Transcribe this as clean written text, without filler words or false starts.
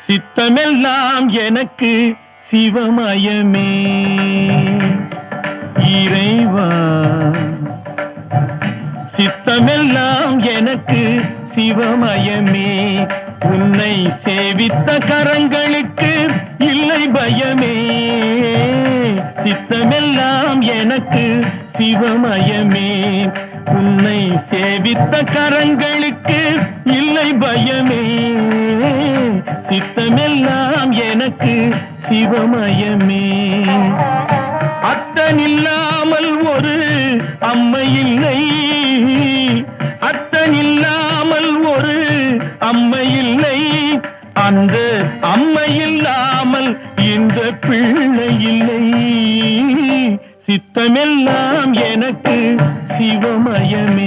சித்தமெல்லாம் எனக்கு சிவமயமே. இறைவா சித்தமெல்லாம் எனக்கு சிவமயமே. உன்னை சேவித்த கரங்களுக்கு இல்லை பயமே. சித்தமெல்லாம் எனக்கு சிவமயமே. உன்னை சேவித்த கரங்களுக்கு இல்லை பயமே. சித்தமெல்லாம் எனக்கு சிவமயமே. அத்தனில்லாமல் ஒரு அம்மை இல்லை. அத்தனில்லாமல் ஒரு அம்மை இல்லை. அந்த அம்மை இல்லாமல் இந்த பிள்ளை இல்லை. சித்தமெல்லாம் எனக்கு சிவமயமே.